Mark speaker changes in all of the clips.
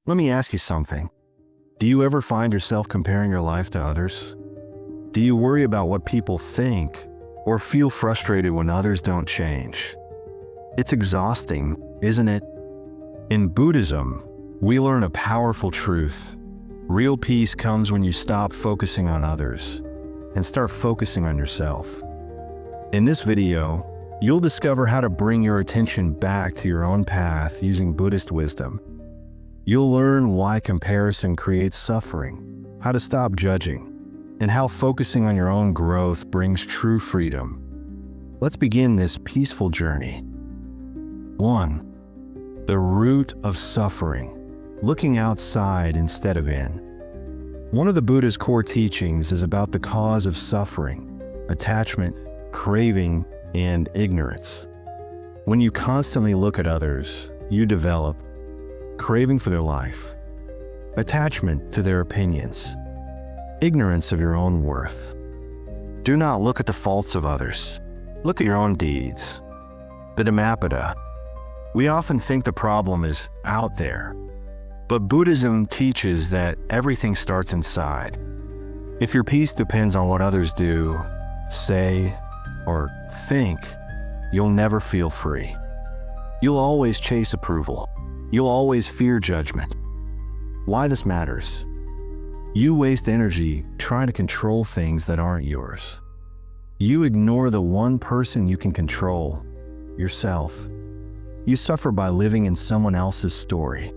Speaker 1: Let me ask you something. Do you ever find yourself comparing your life to others? Do you worry about what people think or feel frustrated when others don't change? It's exhausting, isn't it? In Buddhism, we learn a powerful truth. Real peace comes when you stop focusing on others and start focusing on yourself. In this video, you'll discover how to bring your attention back to your own path using Buddhist wisdom. You'll learn why comparison creates suffering, how to stop judging, and how focusing on your own growth brings true freedom. Let's begin this peaceful journey. 1. The root of suffering, looking outside instead of in. One of the Buddha's core teachings is about the cause of suffering, attachment, craving, and ignorance. When you constantly look at others, you develop craving for their life, attachment to their opinions, ignorance of your own worth. Do not look at the faults of others. Look at your own deeds. The Dhammapada. We often think the problem is out there, but Buddhism teaches that everything starts inside. If your peace depends on what others do, say, or think, you'll never feel free. You'll always chase approval. You'll always fear judgment. Why this matters? You waste energy trying to control things that aren't yours. You ignore the one person you can control, yourself. You suffer by living in someone else's story.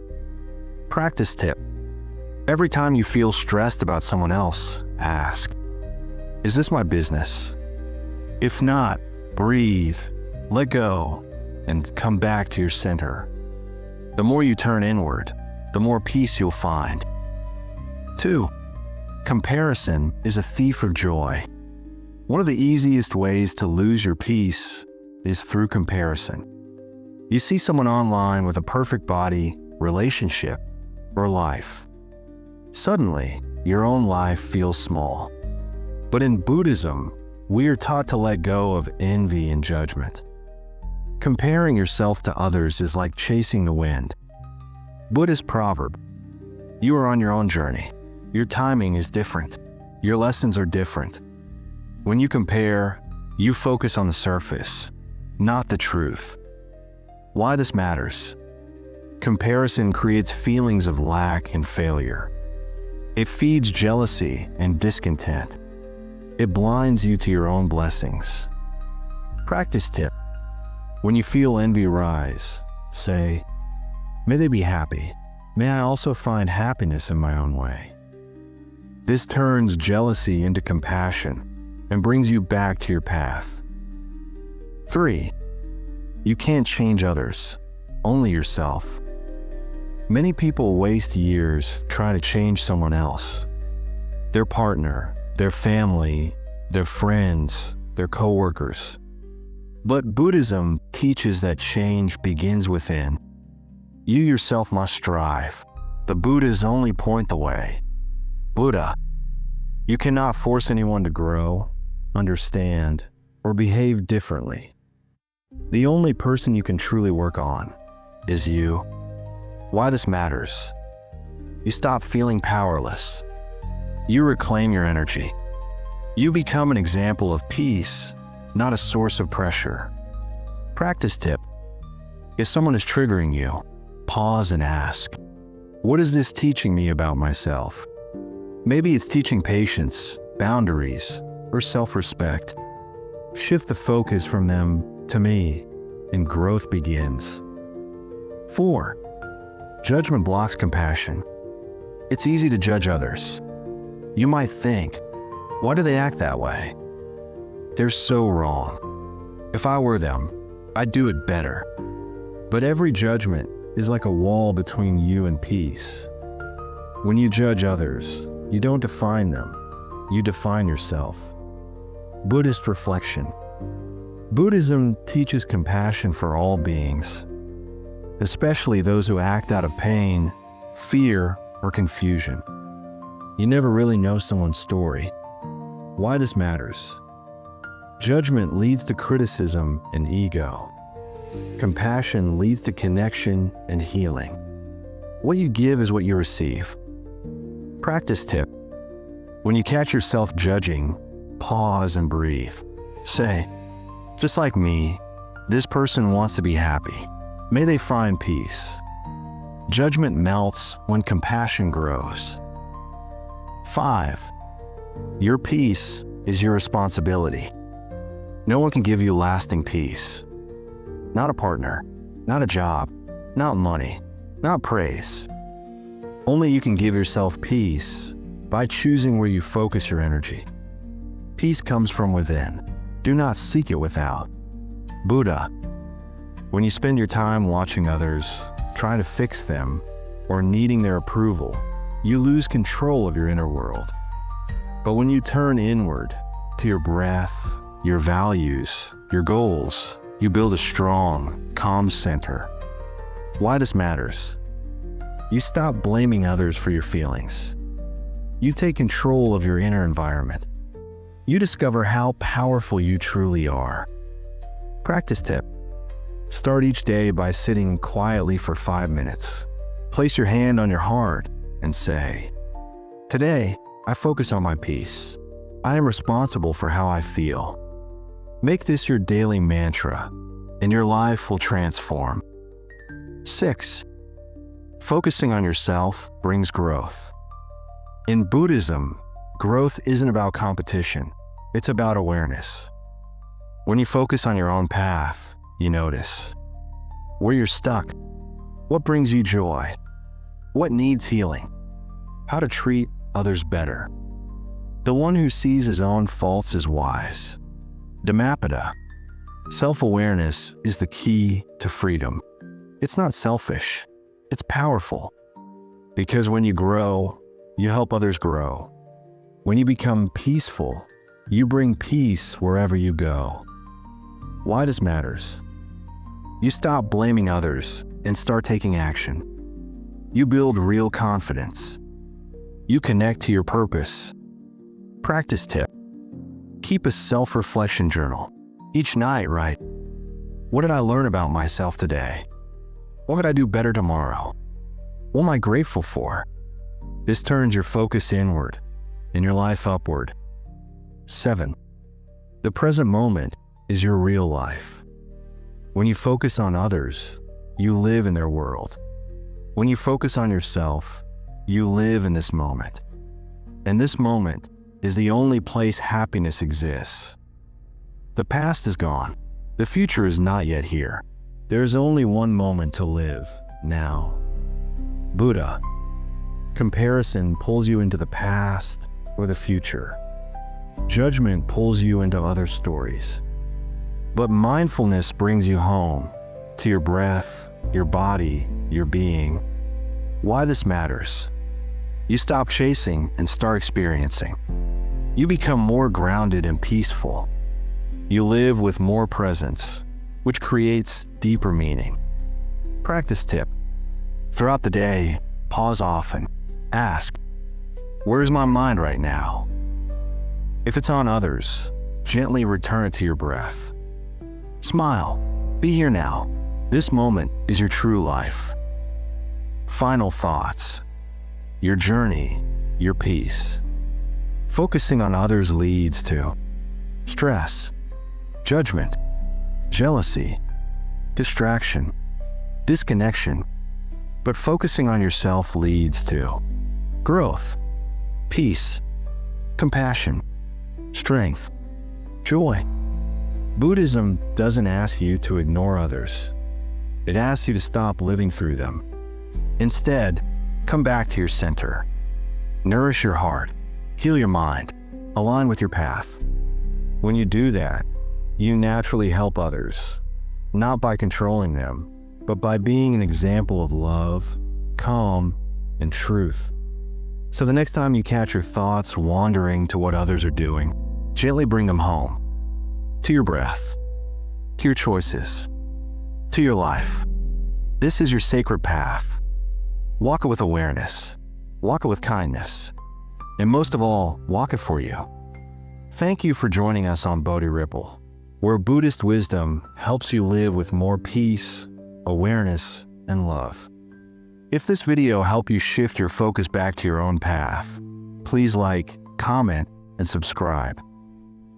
Speaker 1: Practice tip. Every time you feel stressed about someone else, ask, is this my business? If not, breathe, let go, and come back to your center. The more you turn inward, the more peace you'll find. 2. Comparison is a thief of joy. One of the easiest ways to lose your peace is through comparison. You see someone online with a perfect body, relationship, or life. Suddenly, your own life feels small. But in Buddhism, we are taught to let go of envy and judgment. Comparing yourself to others is like chasing the wind. Buddhist proverb, you are on your own journey. Your timing is different. Your lessons are different. When you compare, you focus on the surface, not the truth. Why this matters? Comparison creates feelings of lack and failure. It feeds jealousy and discontent. It blinds you to your own blessings. Practice tip. When you feel envy rise, say, may they be happy. May I also find happiness in my own way. This turns jealousy into compassion and brings you back to your path. 3. You can't change others, only yourself. Many people waste years trying to change someone else. Their partner, their family, their friends, their coworkers. But Buddhism teaches that change begins within. You yourself must strive. The Buddhas only point the way. Buddha. You cannot force anyone to grow, understand, or behave differently. The only person you can truly work on is you. Why this matters? You stop feeling powerless. You reclaim your energy. You become an example of peace, not a source of pressure. Practice tip. If someone is triggering you, pause and ask, what is this teaching me about myself? Maybe it's teaching patience, boundaries, or self-respect. Shift the focus from them to me, and growth begins. 4. Judgment blocks compassion. It's easy to judge others. You might think, why do they act that way? They're so wrong. If I were them, I'd do it better. But every judgment is like a wall between you and peace. When you judge others, you don't define them, you define yourself. Buddhist reflection. Buddhism teaches compassion for all beings, especially those who act out of pain, fear, or confusion. You never really know someone's story. Why this matters? Judgment leads to criticism and ego. Compassion leads to connection and healing. What you give is what you receive. Practice tip. When you catch yourself judging, pause and breathe. Say, just like me, this person wants to be happy. May they find peace. Judgment melts when compassion grows. 5. Your peace is your responsibility. No one can give you lasting peace. Not a partner, not a job, not money, not praise. Only you can give yourself peace by choosing where you focus your energy. Peace comes from within. Do not seek it without. Buddha. When you spend your time watching others, trying to fix them, or needing their approval, you lose control of your inner world. But when you turn inward to your breath, your values, your goals, you build a strong, calm center. Why this matters? You stop blaming others for your feelings. You take control of your inner environment. You discover how powerful you truly are. Practice tip. Start each day by sitting quietly for 5 minutes. Place your hand on your heart and say, today, I focus on my peace. I am responsible for how I feel. Make this your daily mantra, and your life will transform. 6. Focusing on yourself brings growth. In Buddhism, growth isn't about competition. It's about awareness. When you focus on your own path, you notice where you're stuck, what brings you joy, what needs healing, how to treat others better. The one who sees his own faults is wise. Dhammapada. Self-awareness is the key to freedom. It's not selfish, it's powerful. Because when you grow, you help others grow. When you become peaceful, you bring peace wherever you go. Why this matters? You stop blaming others and start taking action. You build real confidence. You connect to your purpose. Practice tip. Keep a self-reflection journal. Each night, write, what did I learn about myself today? What could I do better tomorrow? What am I grateful for? This turns your focus inward and your life upward. 7. The present moment is your real life. When you focus on others, you live in their world. When you focus on yourself, you live in this moment. And this moment is the only place happiness exists. The past is gone. The future is not yet here. There is only one moment to live, now. Buddha. Comparison pulls you into the past or the future. Judgment pulls you into other stories. But mindfulness brings you home, to your breath, your body, your being. Why this matters? You stop chasing and start experiencing. You become more grounded and peaceful. You live with more presence, which creates deeper meaning. Practice tip. Throughout the day, pause often. Ask, where is my mind right now? If it's on others, gently return it to your breath. Smile. Be here now. This moment is your true life. Final thoughts. Your journey, your peace. Focusing on others leads to stress, judgment, jealousy, distraction, disconnection. But focusing on yourself leads to growth, peace, compassion, strength, joy. Buddhism doesn't ask you to ignore others. It asks you to stop living through them. Instead, come back to your center. Nourish your heart, heal your mind, align with your path. When you do that, you naturally help others, not by controlling them, but by being an example of love, calm, and truth. So the next time you catch your thoughts wandering to what others are doing, gently bring them home, to your breath, to your choices, to your life. This is your sacred path. Walk it with awareness, walk it with kindness, and most of all, walk it for you. Thank you for joining us on BodhiRipple, where Buddhist wisdom helps you live with more peace, awareness, and love. If this video helped you shift your focus back to your own path, please like, comment, and subscribe.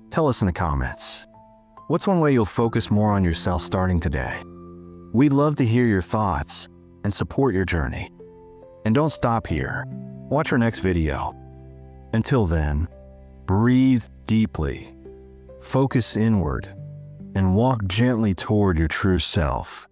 Speaker 1: Tell us in the comments, what's one way you'll focus more on yourself starting today? We'd love to hear your thoughts and support your journey. And don't stop here. Watch our next video. Until then, breathe deeply, focus inward, and walk gently toward your true self.